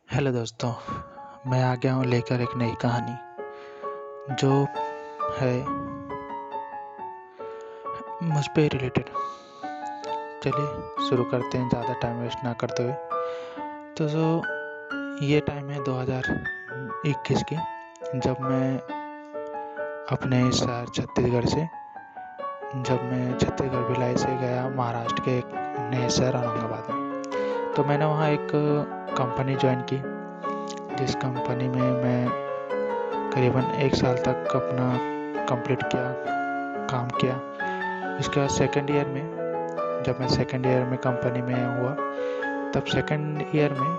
Hello दोस्तों, मैं आ गया हूँ लेकर एक नई कहानी जो है मुझ पे रिलेटेड। चलिए शुरू करते हैं ज़्यादा टाइम वेस्ट ना करते हुए। ये टाइम है 2021 की, जब मैं अपने शहर छत्तीसगढ़ भिलाई से गया महाराष्ट्र के एक नए शहर औरंगाबाद में। तो मैंने वहाँ एक कंपनी ज्वाइन की, जिस कंपनी में मैं करीबन 1 साल तक अपना कंप्लीट किया, काम किया। इसके बाद सेकेंड ईयर में, जब मैं सेकेंड ईयर में कंपनी में हुआ, तब सेकेंड ईयर में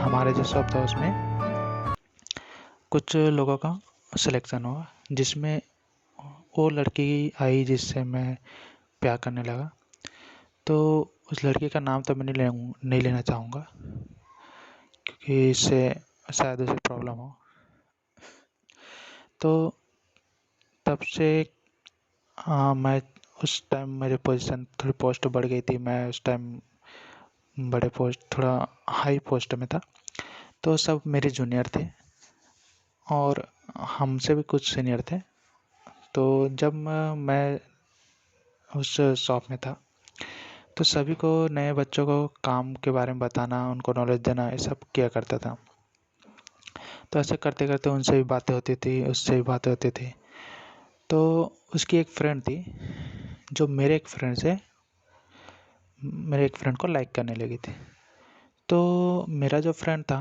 हमारे जो शॉप था उसमें कुछ लोगों का सिलेक्शन हुआ, जिसमें वो लड़की आई जिससे मैं प्यार करने लगा। तो उस लड़की का नाम तो मैं नहीं लेना चाहूँगा, क्योंकि इससे शायद उसे प्रॉब्लम हो। तो तब से मैं उस टाइम मेरी पोजीशन थोड़ी पोस्ट बढ़ गई थी। मैं उस टाइम थोड़ा हाई पोस्ट में था। तो सब मेरे जूनियर थे और हमसे भी कुछ सीनियर थे। तो जब मैं उस शॉप में था, तो सभी को, नए बच्चों को काम के बारे में बताना, उनको नॉलेज देना, ये सब किया करता था। तो ऐसे करते करते उनसे भी बातें होती थी, उससे भी बातें होती थी। तो उसकी एक फ्रेंड थी जो मेरे एक फ्रेंड को लाइक करने लगी थी। तो मेरा जो फ्रेंड था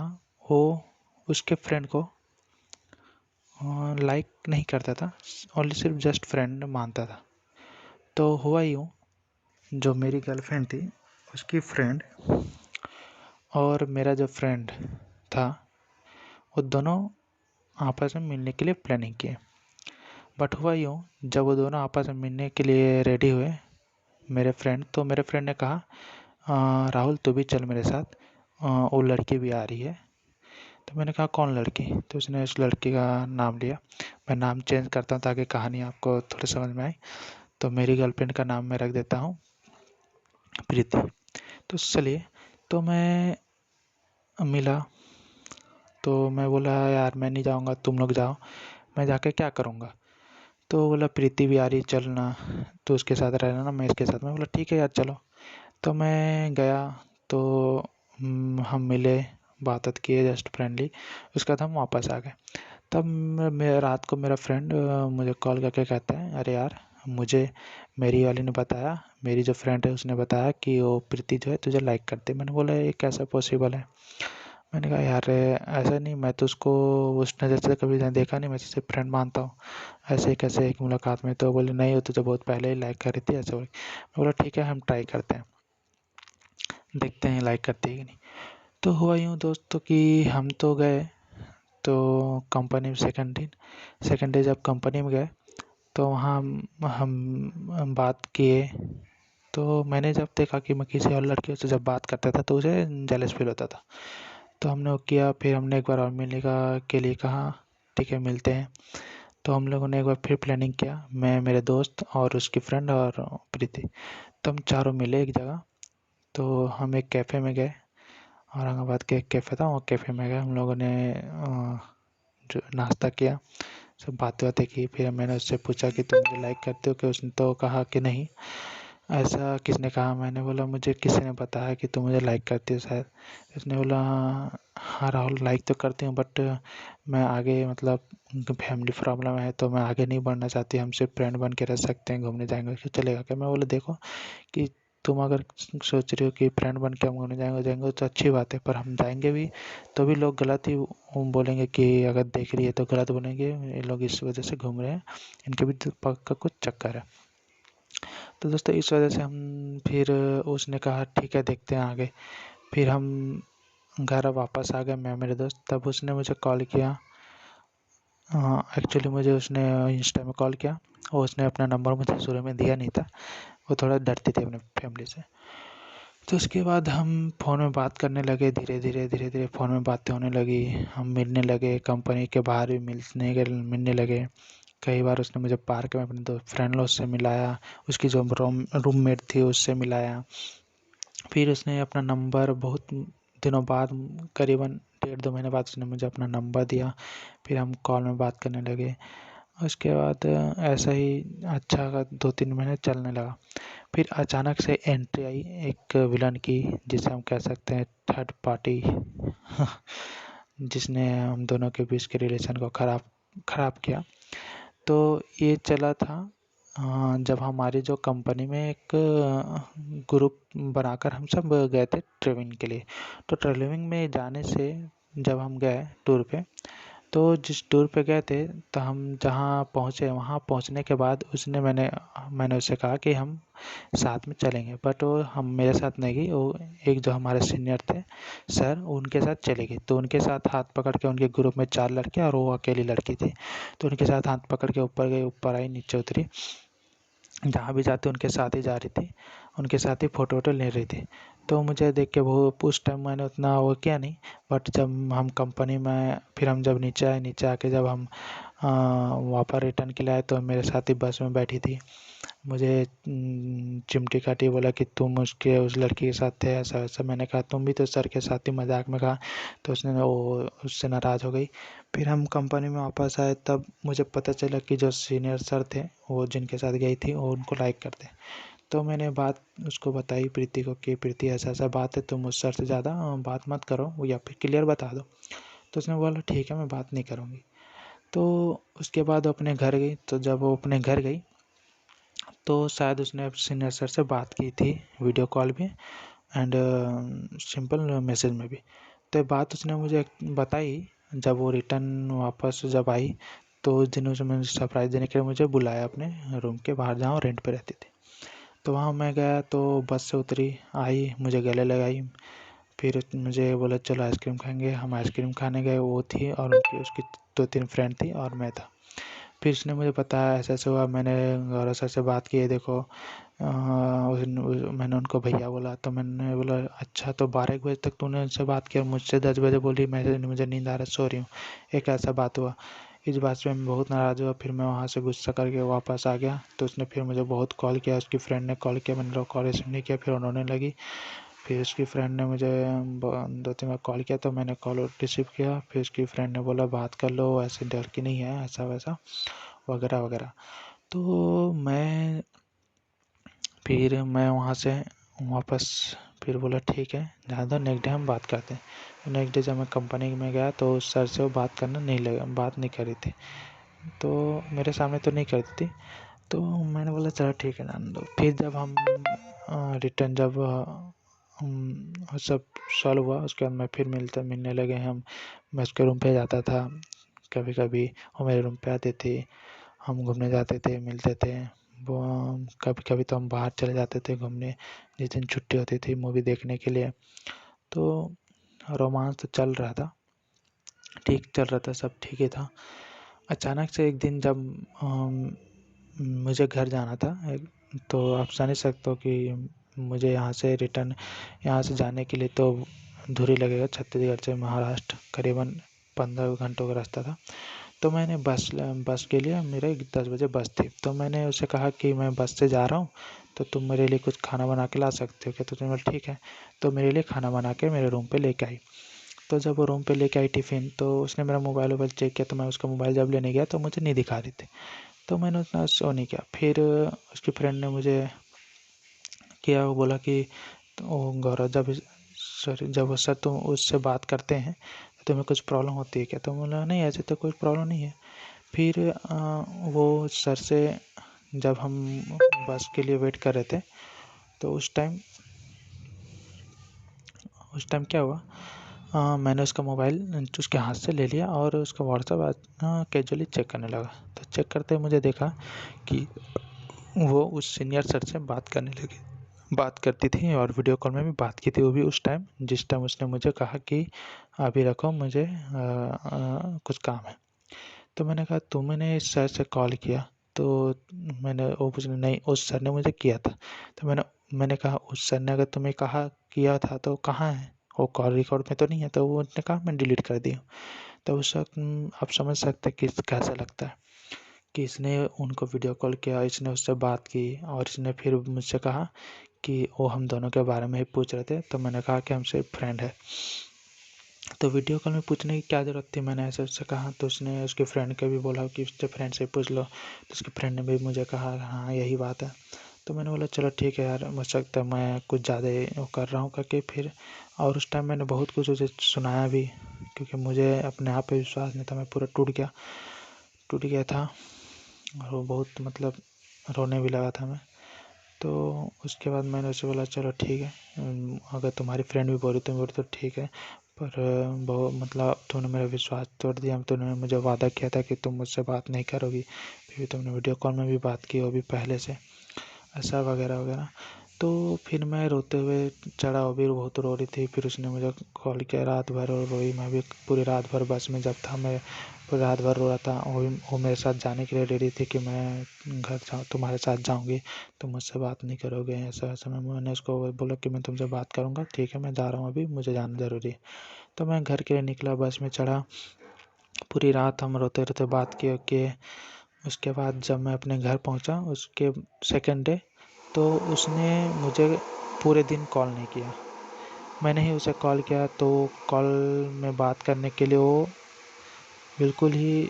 वो उसके फ्रेंड को लाइक नहीं करता था, ओनली सिर्फ जस्ट फ्रेंड मानता था। तो हुआ यूँ, जो मेरी गर्लफ्रेंड थी उसकी फ्रेंड और मेरा जो फ्रेंड था, वो दोनों आपस में मिलने के लिए प्लानिंग किए। बट हुआ यूँ, जब वो दोनों आपस में मिलने के लिए रेडी हुए, तो मेरे फ्रेंड ने कहा, राहुल तू भी चल मेरे साथ, वो लड़की भी आ रही है। तो मैंने कहा कौन लड़की? तो उसने उस लड़की का नाम लिया। मैं नाम चेंज करता हूँ ताकि कहानी आपको थोड़ी समझ में आए। तो मेरी गर्लफ्रेंड का नाम मैं रख देता हूँ प्रीति। तो चलिए, तो मैं मिला, तो मैं बोला यार मैं नहीं जाऊँगा, तुम लोग जाओ, मैं जाके क्या करूँगा? तो बोला प्रीति भी आ रही, चल ना, तो उसके साथ रहना ना, मैं इसके साथ। मैं बोला ठीक है यार चलो। तो मैं गया, तो हम मिले, बात किए जस्ट फ्रेंडली। उसके बाद हम वापस आ गए। तब मैं रात को मेरा फ्रेंड मुझे कॉल करके कहता है, अरे यार मुझे मेरी वाली ने बताया, मेरी जो फ्रेंड है उसने बताया कि वो प्रीति जो है तुझे लाइक करती है। मैंने बोला ये कैसा पॉसिबल है? मैंने कहा यार ऐसा नहीं, मैं तो उसको उस नज़र से कभी देखा नहीं, मैं तो सिर्फ फ्रेंड मानता हूँ, ऐसे कैसे एक मुलाकात में? तो बोले नहीं, वो तुझे बहुत पहले ही लाइक कर रही थी, ऐसे बोले। मैं बोला ठीक है, हम ट्राई करते हैं, देखते हैं लाइक करती है कि नहीं। तो हुआ यूँ दोस्तों कि हम तो गए, तो कंपनी में सेकंड डे जब कंपनी में गए, तो वहाँ हम बात किए। तो मैंने जब देखा कि मैं किसी और लड़कियों से जब बात करता था तो उसे जेलस फील होता था। तो हमने वो किया, फिर हमने एक बार और मिलने के लिए कहा, ठीक है मिलते हैं। तो हम लोगों ने एक बार फिर प्लानिंग किया, मैं, मेरे दोस्त और उसकी फ्रेंड और प्रीति। तो हम चारों मिले एक जगह। तो हम एक कैफ़े में गए, औरंगाबाद के एक कैफ़े था, वो कैफ़े में गए। हम लोगों ने जो नाश्ता किया, सब बातें की। फिर मैंने उससे पूछा कि तुम मुझे लाइक करते हो? कि उसने तो कहा कि नहीं। ऐसा किसने कहा? मैंने बोला मुझे किसी ने बताया कि तुम मुझे लाइक करती हो शायद। उसने बोला हाँ राहुल, लाइक तो करती हूँ, बट मैं आगे, मतलब फैमिली प्रॉब्लम है तो मैं आगे नहीं बढ़ना चाहती, हम सिर्फ फ्रेंड बन के रह सकते हैं, घूमने जाएंगे तो चलेगा क्या? मैं बोला देखो कि तुम अगर सोच रही हो कि फ्रेंड बन के हम घूमने जाएंगे तो अच्छी बात है, पर हम जाएंगे भी तो भी लोग गलत ही बोलेंगे, कि अगर देख रही है तो गलत बोलेंगे, ये लोग इस वजह से घूम रहे हैं, इनके भी तो पक्का कुछ चक्कर है। तो दोस्तों इस वजह से हम फिर, उसने कहा ठीक है देखते हैं आगे। फिर हम घर वापस आ गए, मैं मेरे दोस्त। तब उसने मुझे कॉल किया, एक्चुअली मुझे उसने इंस्टा में कॉल किया, और उसने अपना नंबर मुझे शुरू में दिया नहीं था, वो थोड़ा डरती थी अपने फैमिली से। तो उसके बाद हम फ़ोन में बात करने लगे, धीरे धीरे फ़ोन में बातें होने लगी, हम मिलने लगे, कंपनी के बाहर भी मिलने लगे। कई बार उसने मुझे पार्क में अपने दो फ्रेंड लोग से मिलाया, उसकी जो रूममेट थी उससे मिलाया। फिर उसने अपना नंबर बहुत दिनों बाद, करीबन 1.5-2 महीने बाद उसने मुझे अपना नंबर दिया। फिर हम कॉल में बात करने लगे। उसके बाद ऐसा ही अच्छा 2-3 महीने चलने लगा। फिर अचानक से एंट्री आई एक विलन की, जिसे हम कह सकते हैं थर्ड पार्टी जिसने हम दोनों के बीच के रिलेशन को ख़राब किया। तो ये चला था जब हमारी जो कंपनी में एक ग्रुप बनाकर हम सब गए थे ट्रेनिंग के लिए। तो ट्रेनिंग में जाने से जब हम गए टूर पे, तो जिस टूर पे गए थे, तो हम जहाँ पहुँचे, वहाँ पहुँचने के बाद मैंने उससे कहा कि हम साथ में चलेंगे, बट वो हम मेरे साथ नहीं गई। वो एक जो हमारे सीनियर थे सर, उनके साथ चली गई। तो उनके साथ हाथ पकड़ के, उनके ग्रुप में 4 लड़के और वो अकेली लड़की थी, तो उनके साथ हाथ पकड़ के ऊपर गई, ऊपर आई, नीचे उतरी, जहाँ भी जाती उनके साथ ही जा रही थी, उनके साथ ही फ़ोटो वोटो ले रही थी। तो मुझे देख के वो उस टाइम मैंने उतना वो किया नहीं, बट जब हम कंपनी में, फिर हम जब नीचे आए, नीचे आके जब हम वापस रिटर्न के लिए आए, तो मेरे साथ ही बस में बैठी थी। मुझे चिमटी काटी, बोला कि तुम उस लड़की के साथ थे, ऐसा वैसा। मैंने कहा तुम भी तो सर के साथ ही, मजाक में कहा। तो वो उससे नाराज़ हो गई। फिर हम कंपनी में वापस आए, तब मुझे पता चला कि जो सीनियर सर थे, वो जिनके साथ गई थी, वो उनको लाइक करते। तो मैंने बात उसको बताई, प्रीति को, कि प्रीति ऐसा ऐसा बात है, तुम उस सर से ज़्यादा बात मत करो, या फिर क्लियर बता दो। तो उसने बोला ठीक है, मैं बात नहीं करूँगी। तो उसके बाद वो अपने घर गई। तो जब वो अपने घर गई, तो शायद उसने सीनियर सर से बात की थी वीडियो कॉल भी, एंड सिंपल मैसेज में भी। तो ये बात उसने मुझे बताई जब वो रिटर्न वापस जब आई। तो उस दिन उसे मैंने सरप्राइज़ देने के लिए मुझे बुलाया अपने रूम के बाहर, जहाँ वो रेंट पे रहती थी। तो वहाँ मैं गया, तो बस से उतरी, आई, मुझे गले लगाई। फिर मुझे बोला चलो आइसक्रीम खाएंगे। हम आइसक्रीम खाने गए। वो थी और उसकी 2-3 फ्रेंड थी और मैं था। फिर उसने मुझे बताया ऐसा ऐसा हुआ। मैंने गौरव सर से बात की है, देखो मैंने उनको भैया बोला। तो मैंने बोला अच्छा, तो 12 बजे तक तूने उनसे बात की और मुझसे 10 बजे बोली मुझे नींद आ रहा है, सो रही हूँ। एक ऐसा बात हुआ। इस बात से मैं बहुत नाराज़ हुआ। फिर मैं वहाँ से गुस्सा करके वापस आ गया। तो उसने फिर मुझे बहुत कॉल किया, उसकी फ्रेंड ने कॉल किया, मैंने कॉल रिसीव नहीं किया। फिर उन्होंने लगी। फिर उसकी फ्रेंड ने मुझे 2-3 बार कॉल किया, तो मैंने कॉल रिसीव किया। फिर उसकी फ्रेंड ने बोला बात कर लो, ऐसे डर की नहीं है, ऐसा वैसा वगैरह वगैरह। तो मैं वहाँ से वापस फिर बोला ठीक है, जाने दो, नेक्स्ट डे हम बात करते हैं। तो नेक्स्ट डे जब मैं कंपनी में गया, तो उस सर से वो बात नहीं कर रही थी। तो मेरे सामने तो नहीं करती थी। तो मैंने बोला चलो ठीक है, जाने दो। फिर जब हम रिटर्न जब सब सॉल्व हुआ, उसके बाद मैं फिर मिलने लगे हम। मैं उसके रूम पे जाता था कभी कभी, वो मेरे रूम पे आते थे, हम घूमने जाते थे, मिलते थे। वो कभी कभी तो हम बाहर चले जाते थे घूमने, जिस दिन छुट्टी होती थी मूवी देखने के लिए। तो रोमांस तो चल रहा था, ठीक चल रहा था, सब ठीक ही था। अचानक से एक दिन जब मुझे घर जाना था, तो आप समझ सकते हो कि मुझे यहाँ से जाने के लिए तो दूरी लगेगा, छत्तीसगढ़ से महाराष्ट्र करीबन 15 घंटों का रास्ता था। तो मैंने बस के लिए, मेरे 10 बजे बस थी। तो मैंने उसे कहा कि मैं बस से जा रहा हूँ, तो तुम मेरे लिए कुछ खाना बना के ला सकते हो क्या? तो उसने बोला ठीक है। तो मेरे लिए खाना बना के मेरे रूम पे लेके आई। तो जब वो रूम पे लेके आई टिफ़िन, तो उसने मेरा मोबाइल वोबाइल चेक किया। तो मैं उसका मोबाइल जब लेने गया, तो मुझे नहीं दिखा रही थी। तो मैंने उतना शो नहीं किया। फिर उसकी फ्रेंड ने मुझे किया, वो बोला कि वो गौरव, जब वो सर तुम उससे बात करते हैं, तो तुम्हें कुछ प्रॉब्लम होती है क्या? तो बोला नहीं, ऐसे तो कोई प्रॉब्लम नहीं है। फिर वो सर से जब हम बस के लिए वेट कर रहे थे, तो उस टाइम क्या हुआ, मैंने उसका मोबाइल उसके हाथ से ले लिया और उसका व्हाट्सएप कैजुअली चेक करने लगा। तो चेक करते मुझे देखा कि वो उस सीनियर सर से बात करती थी और वीडियो कॉल में भी बात की थी, वो भी उस टाइम जिस टाइम उसने मुझे कहा कि अभी रखो, मुझे कुछ काम है। तो मैंने कहा तुमने इस सर से कॉल किया? तो वो पूछने, नहीं, उस सर ने मुझे किया था। तो मैंने कहा उस सर ने अगर तुम्हें कहा किया था तो कहाँ है वो? कॉल रिकॉर्ड में तो नहीं है। तो वो उसने कहा मैं डिलीट कर दी हूँ। तो उस वक्त आप समझ सकते हैं कि कैसा लगता है कि इसने उनको वीडियो कॉल किया, इसने उससे बात की और इसने फिर मुझसे कहा कि वो हम दोनों के बारे में ही पूछ रहे थे। तो मैंने कहा कि हम सिर्फ फ्रेंड है। तो वीडियो कॉल में पूछने की क्या ज़रूरत थी, मैंने ऐसे उससे कहा। तो उसने उसके फ्रेंड के भी बोला कि उसके फ्रेंड से पूछ लो। तो उसके फ्रेंड ने भी मुझे कहा हाँ यही बात है। तो मैंने बोला चलो ठीक है यार, हो सकता है मैं कुछ ज़्यादा ही वो कर रहा हूँ करके फिर। और उस टाइम मैंने बहुत कुछ उसे सुनाया भी, क्योंकि मुझे अपने आप पे विश्वास नहीं था। मैं पूरा टूट गया था और वो बहुत मतलब रोने भी लगा था मैं। तो उसके बाद मैंने उसे बोला चलो ठीक है, अगर तुम्हारी फ्रेंड भी बोली तुम बोली तो ठीक है, पर बहुत मतलब तूने मेरा विश्वास तोड़ दिया। तूने मुझे वादा किया था कि तुम मुझसे बात नहीं करोगी, फिर तुमने वीडियो कॉल में भी बात की, वो भी पहले से, ऐसा वगैरह वगैरह। तो फिर मैं रोते हुए चढ़ा, वो भी बहुत रो रही थी। फिर उसने मुझे कॉल किया, रात भर और रोई। मैं भी पूरी रात भर बस में जब था, मैं पूरी रात भर रो रहा था। वो मेरे साथ जाने के लिए रेडी थी कि मैं घर जाऊँ, तुम्हारे साथ जाऊँगी, तुम मुझसे बात नहीं करोगे, ऐसा वैसा। मैंने उसको बोला कि मैं तुमसे बात करूँगा, ठीक है मैं जा रहा हूँ, अभी मुझे जाना ज़रूरी है। तो मैं घर के लिए निकला, बस में चढ़ा। पूरी रात हम रोते रोते बात किए। उसके बाद जब मैं अपने घर पहुंचा उसके सेकंड डे, तो उसने मुझे पूरे दिन कॉल नहीं किया। मैंने ही उसे कॉल किया, तो कॉल में बात करने के लिए वो बिल्कुल ही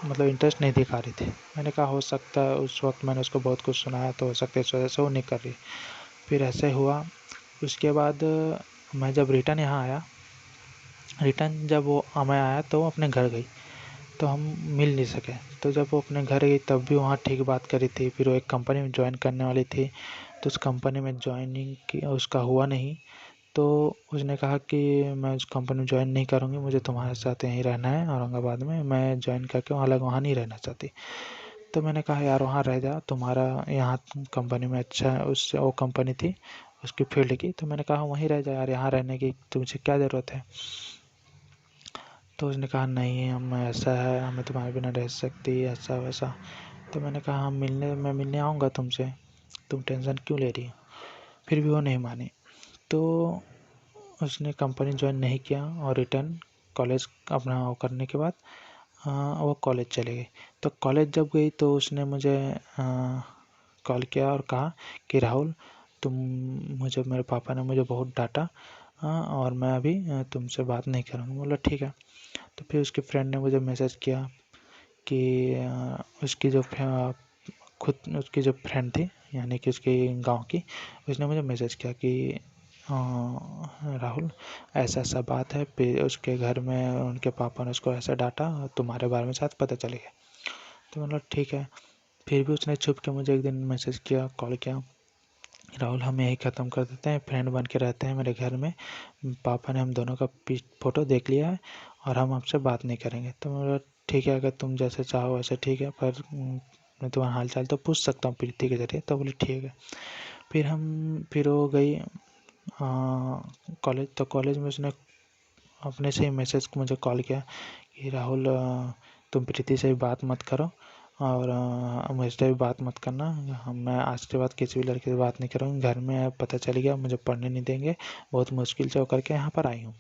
मतलब इंटरेस्ट नहीं दिखा रही थी। मैंने कहा हो सकता है उस वक्त मैंने उसको बहुत कुछ सुनाया, तो हो सकता है इस वजह से वो नहीं कर रही। फिर ऐसे हुआ। उसके बाद मैं जब रिटर्न यहाँ आया, रिटर्न जब वो मैं आया तो वो अपने घर गई, तो हम मिल नहीं सके। तो जब वो अपने घर गई तब भी वहाँ ठीक बात करी थी। फिर वो एक कंपनी में ज्वाइन करने वाली थी, तो उस कंपनी में ज्वाइनिंग की उसका हुआ नहीं। तो उसने कहा कि मैं उस कंपनी में ज्वाइन नहीं करूँगी, मुझे तुम्हारे साथ यहीं रहना है औरंगाबाद में, मैं ज्वाइन करके वहाँ अलग वहाँ नहीं रहना चाहती। तो मैंने कहा यार वहाँ रह जा, तुम्हारा यहाँ कंपनी में अच्छा है। उससे वो कंपनी थी उसकी फील्ड की, तो मैंने कहा वहीं रह जा यार, यहाँ रहने की तुझे क्या ज़रूरत है। तो उसने कहा नहीं हम ऐसा है, हमें तुम्हारे बिना रह सकती, ऐसा वैसा। तो मैंने कहा हम मैं मिलने आऊँगा तुमसे, तुम टेंशन क्यों ले रही हो। फिर भी वो नहीं मानी। तो उसने कंपनी ज्वाइन नहीं किया और रिटर्न कॉलेज अपना वो करने के बाद वो कॉलेज चले गई। तो कॉलेज जब गई तो उसने मुझे कॉल किया और कहा कि राहुल तुम मुझे मेरे पापा ने मुझे बहुत डांटा, और मैं अभी तुमसे बात नहीं करूँगा। बोला ठीक है। तो फिर उसके फ्रेंड ने मुझे मैसेज किया कि उसकी जो खुद उसकी जो फ्रेंड थी, यानी कि उसके गांव की, उसने मुझे मैसेज किया कि राहुल ऐसा ऐसा बात है, फिर उसके घर में उनके पापा ने उसको ऐसा डांटा और तुम्हारे बारे में शायद पता चल गया। तो मतलब ठीक है। फिर भी उसने छुप के मुझे एक दिन मैसेज किया, कॉल किया, राहुल हम यही ख़त्म कर देते हैं, फ्रेंड बन के रहते हैं मेरे घर में, पापा ने हम दोनों का फ़ोटो देख लिया है और हम आपसे बात नहीं करेंगे। तो मैं बोला ठीक है, अगर तुम जैसे चाहो वैसे ठीक है, पर मैं तुम्हारा हाल चाल तो पूछ सकता हूँ प्रीति के ज़रिए। तो बोले ठीक है। फिर वो गई कॉलेज। तो कॉलेज में उसने अपने से ही मैसेज को मुझे कॉल किया कि राहुल तुम प्रीति से भी बात मत करो और मुझसे भी बात मत करना, मैं आज के बाद किसी भी लड़के से बात नहीं करूँगी, घर में पता चल गया मुझे पढ़ने नहीं देंगे, बहुत मुश्किल से होकर के यहाँ पर आई हूँ।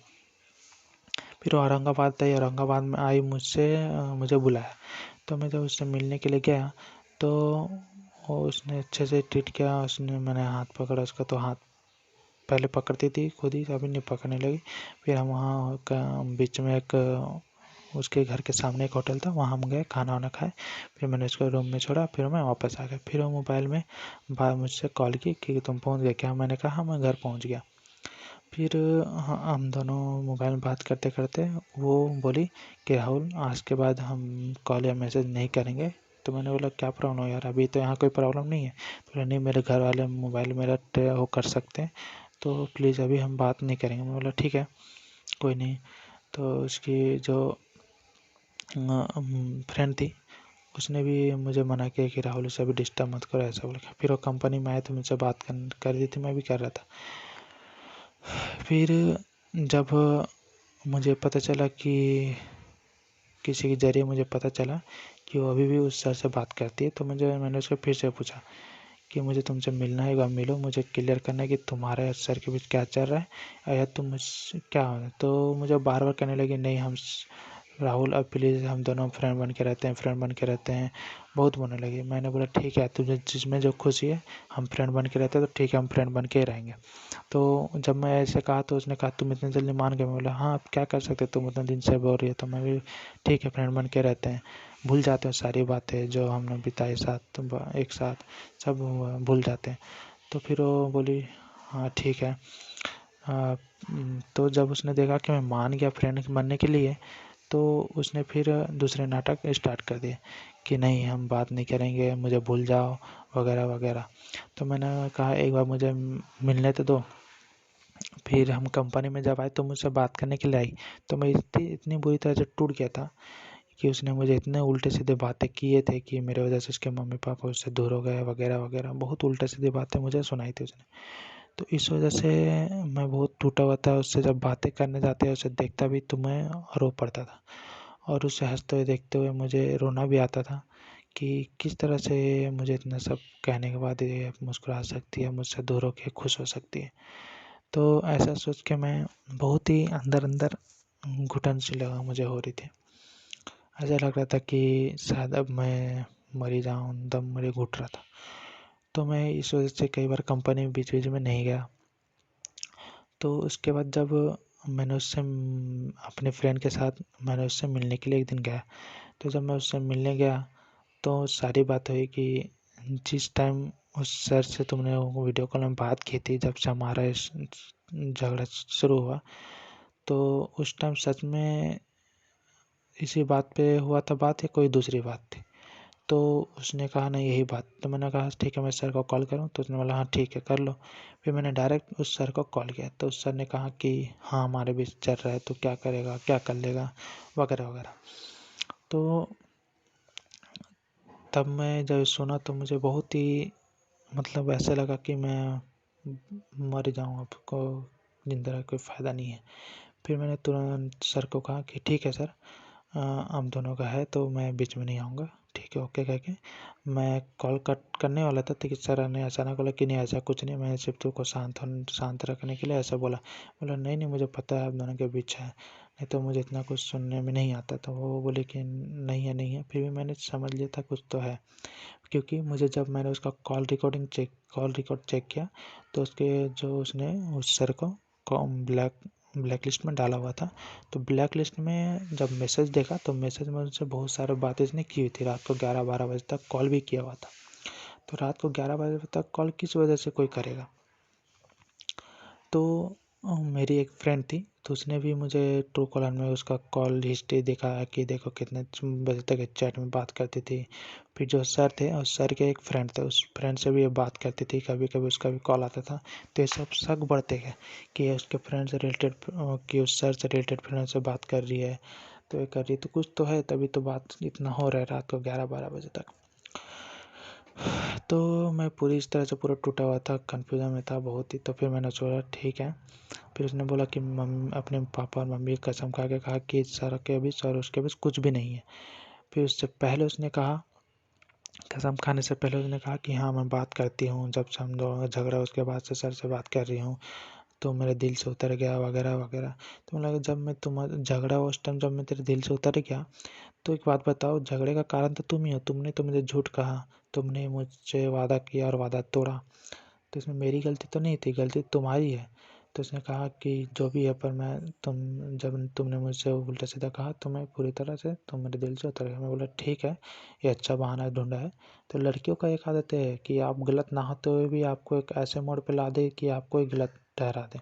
फिर वो औरंगाबाद आई, औरंगाबाद में आई मुझसे मुझे बुलाया। तो मैं जब उससे मिलने के लिए गया तो उसने अच्छे से ट्रीट किया। मैंने हाथ पकड़ा उसका, तो हाथ पहले पकड़ती थी खुद ही, अभी नहीं पकड़ने लगी। फिर हम वहाँ का बीच में एक उसके घर के सामने एक होटल था, वहाँ हम गए, खाना वाना खाए। फिर मैंने उसको रूम में छोड़ा, फिर मैं वापस आ गया। फिर वो मोबाइल में मुझसे कॉल की कि तुम पहुँच गए क्या। मैंने कहा हाँ मैं घर पहुँच गया। फिर हम दोनों मोबाइल में बात करते करते वो बोली कि राहुल आज के बाद हम कॉल या मैसेज नहीं करेंगे। तो मैंने बोला क्या प्रॉब्लम है यार, अभी तो यहाँ कोई प्रॉब्लम नहीं है। तो बोला नहीं मेरे घर वाले मोबाइल मेरा वो कर सकते हैं, तो प्लीज़ अभी हम बात नहीं करेंगे। मैं बोला ठीक है कोई नहीं। तो उसकी जो फ्रेंड थी उसने भी मुझे मना किया कि राहुल उसे अभी डिस्टर्ब मत करो, ऐसा बोला। फिर वो कंपनी में आए तो मुझसे बात कर रही थी, मैं भी कर रहा था। फिर जब मुझे पता चला कि किसी के ज़रिए मुझे पता चला कि वो अभी भी उस सर से बात करती है, तो मैंने उसको फिर से पूछा कि मुझे तुमसे मिलना है, एक बार मिलो, मुझे क्लियर करना है कि तुम्हारे और सर के बीच क्या चल रहा है, या तुम मुझ क्या हो। तो मुझे बार बार कहने लगी नहीं हम राहुल अब प्लीज़ हम दोनों फ्रेंड बन के रहते हैं। बहुत बोलने लगी। मैंने बोला ठीक है, तुझे जिसमें जो खुशी है, हम फ्रेंड बन के रहते हैं तो ठीक है, हम फ्रेंड बन के ही रहेंगे। तो जब मैं ऐसे कहा तो उसने कहा तुम इतनी जल्दी मान गए? मैं बोला हाँ, अब क्या कर सकते, तुम उतना दिन से बोल रही हो तो मैं भी ठीक है, फ्रेंड बन के रहते हैं। भूल जाते हैं सारी बातें जो हमने बिताई साथ, एक साथ सब भूल जाते हैं। तो फिर वो बोली हाँ ठीक है। तो जब उसने देखा कि मैं मान गया फ्रेंड बनने के लिए, तो उसने फिर दूसरे नाटक स्टार्ट कर दिए कि नहीं हम बात नहीं करेंगे, मुझे भूल जाओ वगैरह वगैरह। तो मैंने कहा एक बार मुझे मिलने तो दो। फिर हम कंपनी में जब आए तो मुझसे बात करने के लिए आई, तो मैं इतनी इतनी बुरी तरह से टूट गया था कि उसने मुझे इतने उल्टे सीधे बातें किए थे कि मेरे वजह से उसके मम्मी पापा उससे दूर हो गए वगैरह वगैरह। बहुत उल्टे सीधे बातें मुझे सुनाई थी उसने। तो इस वजह से मैं बहुत टूटा हुआ था। उससे जब बातें करने जाते उसे देखता भी तो मैं रो पड़ता था, और उसे हंसते हुए देखते हुए मुझे रोना भी आता था कि किस तरह से मुझे इतना सब कहने के बाद ये मुस्कुरा सकती है, मुझसे दूर होकर खुश हो सकती है। तो ऐसा सोच के मैं बहुत ही अंदर अंदर घुटन सी लगा मुझे हो रही थी। ऐसा लग रहा था कि शायद अब मैं मर ही जाऊँ, दम मेरे घुट रहा था। तो मैं इस वजह से कई बार कंपनी में बीच बीच में नहीं गया। तो उसके बाद जब मैंने उससे अपने फ्रेंड के साथ मैंने उससे मिलने के लिए एक दिन गया। तो जब मैं उससे मिलने गया तो सारी बात हुई कि जिस टाइम उस सर से तुमने वो वीडियो कॉल में बात की थी, जब से हमारा झगड़ा शुरू हुआ, तो उस टाइम सच में इसी बात पे हुआ था बात या कोई दूसरी बात थी? तो उसने कहा नहीं यही बात। तो मैंने कहा ठीक है, मैं सर को कॉल करूँ? तो उसने बोला हाँ ठीक है, कर लो। फिर मैंने डायरेक्ट उस सर को कॉल किया तो उस सर ने कहा कि हाँ हमारे बीच चल रहा है, तो क्या करेगा, क्या कर लेगा वगैरह वगैरह। तो तब मैं जब सुना तो मुझे बहुत ही मतलब ऐसे लगा कि मैं मर जाऊँ, आपको ज़िंदा रह कोई फ़ायदा नहीं है। फिर मैंने तुरंत सर को कहा कि ठीक है सर, हम दोनों का है तो मैं बीच में नहीं आऊँगा, ठीक है ओके कह के मैं कॉल कट करने वाला था। तो सर ने अचानक बोला कि नहीं ऐसा कुछ नहीं, मैंने सिर्फ तुमको शांत रखने के लिए ऐसा बोला। बोला नहीं नहीं, मुझे पता है आप दोनों के बीच है, नहीं तो मुझे इतना कुछ सुनने में नहीं आता। तो वो बोले कि नहीं है नहीं है। फिर भी मैंने समझ लिया था कुछ तो है, क्योंकि मुझे जब मैंने उसका कॉल रिकॉर्ड चेक किया तो उसके जो उसने उस सर को ब्लैक लिस्ट में डाला हुआ था। तो ब्लैक लिस्ट में जब मैसेज देखा तो मैसेज में उनसे बहुत सारे बातें उसने की हुई थी। रात को 11-12 बजे तक कॉल भी किया हुआ था। तो रात को 11 बजे तक कॉल किस वजह से कोई करेगा? तो मेरी एक फ्रेंड थी तो उसने भी मुझे ट्रू कॉलर में उसका कॉल हिस्ट्री दिखाया कि देखो कितने बजे तक चैट में बात करती थी। फिर जो सर थे और सर के एक फ्रेंड थे, उस फ्रेंड से भी ये बात करती थी, कभी कभी उसका भी कॉल आता था। तो ये सब शक बढ़ते गए कि ये उसके फ्रेंड से रिलेटेड, कि उस सर से रिलेटेड फ्रेंड से बात कर रही है, तो ये कर रही है तो कुछ तो है, तभी तो बात इतना हो रहा है रात को 11-12 बजे तक। तो मैं पूरी इस तरह से पूरा टूटा हुआ था, कन्फ्यूज़न में था बहुत ही। तो फिर मैंने सोचा ठीक है। फिर उसने बोला कि अपने पापा और मम्मी की कसम खा के कहा कि सर के बीच और उसके बीच कुछ भी नहीं है। फिर उससे पहले उसने कहा, कसम खाने से पहले उसने कहा कि हाँ मैं बात करती हूँ, जब से हम दोनों का झगड़ा उसके बाद से सर से बात कर रही हूँ, तो मेरे दिल से उतर गया वगैरह वगैरह। तो मुझे लगा जब मैं तुम्हारा झगड़ा उस टाइम जब मैं तेरे दिल से उतर गया, तो एक बात बताओ, झगड़े का कारण तो तुम ही हो, तुमने तो मुझे झूठ कहा, तुमने मुझसे वादा किया और वादा तोड़ा। तो इसमें मेरी गलती तो नहीं थी, गलती तुम्हारी है। तो उसने कहा कि जो भी है, पर मैं जब तुमने मुझसे उल्टा सीधा कहा तो मैं पूरी तरह से तुम मेरे दिल से उतर गया। मैं बोला ठीक है, ये अच्छा बहाना ढूंढा है। तो लड़कियों का एक आदत है कि आप गलत ना होते हुए भी आपको एक ऐसे मोड़ पे ला दे कि आपको ही गलत ठहरा दे।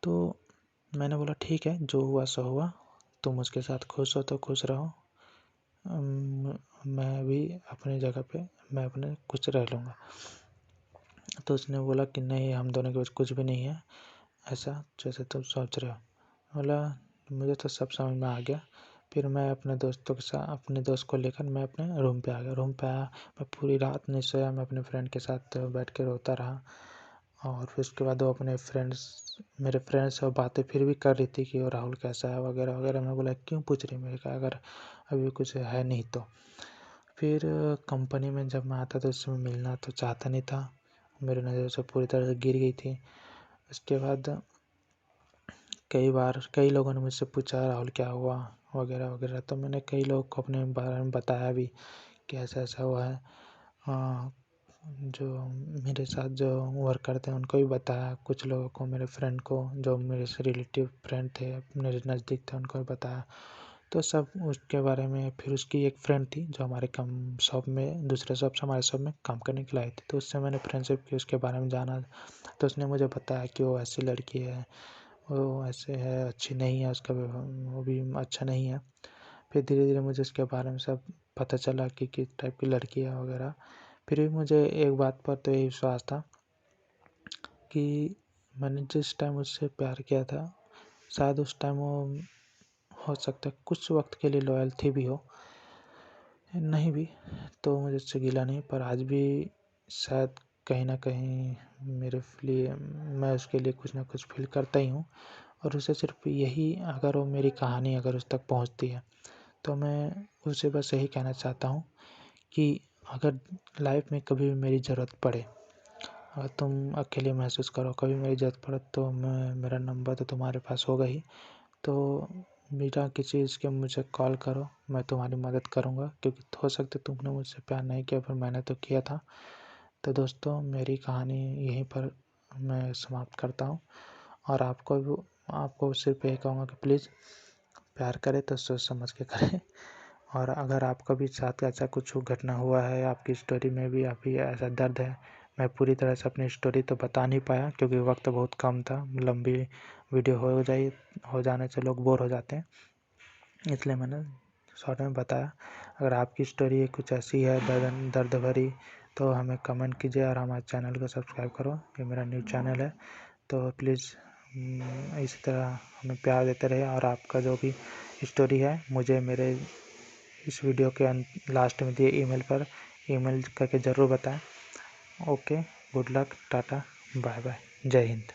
तो मैंने बोला ठीक है, जो हुआ सो हुआ, तुम उसके साथ खुश हो तो खुश रहो, मैं भी अपनी जगह पे मैं अपने कुछ रह लूँगा। तो उसने बोला कि नहीं हम दोनों के बीच कुछ भी नहीं है ऐसा जैसे तुम सोच रहे हो। बोला मुझे तो सब समझ में आ गया। फिर मैं अपने दोस्तों के साथ, अपने दोस्त को लेकर मैं अपने रूम पे आ गया। रूम पे आया, मैं पूरी रात नहीं सोया, मैं अपने फ्रेंड के साथ बैठ के रोता रहा। और फिर उसके बाद वो अपने मेरे फ्रेंड्स से बातें फिर भी कर रही थी कि वो राहुल कैसा है वगैरह वगैरह। मैं बोला क्यों पूछ रही? मेरे कहा अगर अभी कुछ है नहीं तो। फिर कंपनी में जब मैं आता तो उससे मैं मिलना तो चाहता नहीं था, मेरी नज़र से पूरी तरह से गिर गई थी। उसके बाद कई बार कई लोगों ने मुझसे पूछा राहुल क्या हुआ वगैरह वगैरह, तो मैंने कई लोगों को अपने बारे में बताया भी कि ऐसा ऐसा हुआ है। जो मेरे साथ जो वर्क करते हैं उनको भी बताया, कुछ लोगों को, मेरे फ्रेंड को, जो मेरे से रिलेटिव फ्रेंड थे, मेरे नज़दीक थे, उनको भी बताया। तो सब उसके बारे में। फिर उसकी एक फ्रेंड थी जो हमारे काम शॉप में, दूसरे शॉप से हमारे शॉप में काम करने के लिए आई थी, तो उससे मैंने फ्रेंडशिप की, उसके बारे में जाना। तो उसने मुझे बताया कि वो ऐसी लड़की है, वो ऐसे है, अच्छी नहीं है, उसका वो भी अच्छा नहीं है। फिर धीरे धीरे मुझे उसके बारे में सब पता चला कि किस टाइप की लड़की है वगैरह। फिर भी मुझे एक बात पर तो यही विश्वास था कि मैंने जिस टाइम उससे प्यार किया था, शायद उस टाइम वो हो सकता है कुछ वक्त के लिए लॉयल थी भी हो, नहीं भी तो मुझे उससे गिला नहीं, पर आज भी शायद कहीं ना कहीं मेरे लिए, मैं उसके लिए कुछ ना कुछ फील करता ही हूँ। और उसे सिर्फ यही, अगर वो मेरी कहानी अगर उस तक पहुँचती है तो मैं उसे बस यही कहना चाहता हूँ कि अगर लाइफ में कभी भी मेरी ज़रूरत पड़े, अगर तुम अकेले महसूस करो, कभी मेरी ज़रूरत पड़े, तो मेरा नंबर तो तुम्हारे पास होगा ही। तो बिना किसी चीज़ के मुझे कॉल करो, मैं तुम्हारी मदद करूँगा, क्योंकि हो सकता है तुमने मुझसे प्यार नहीं किया पर मैंने तो किया था। तो दोस्तों, मेरी कहानी यहीं पर मैं समाप्त करता हूँ। और आपको सिर्फ यही कहूँगा कि प्लीज़ प्यार करें तो सोच समझ के करें। और अगर आपका भी साथ ऐसा कुछ घटना हुआ है, आपकी स्टोरी में भी अभी ऐसा दर्द है, मैं पूरी तरह से अपनी स्टोरी तो बता नहीं पाया क्योंकि वक्त बहुत कम था, लंबी वीडियो हो जाने से लोग बोर हो जाते हैं, इसलिए मैंने शॉर्ट में बताया। अगर आपकी स्टोरी कुछ ऐसी है दर्द भरी, तो हमें कमेंट कीजिए और हमारे चैनल को सब्सक्राइब करो। ये मेरा न्यू चैनल है, तो प्लीज़ इसी तरह हमें प्यार देते रहे। और आपका जो भी स्टोरी है मुझे मेरे इस वीडियो के लास्ट में दिए ईमेल पर ईमेल करके ज़रूर बताएं। Okay, good luck, tata, bye bye, जय हिंद।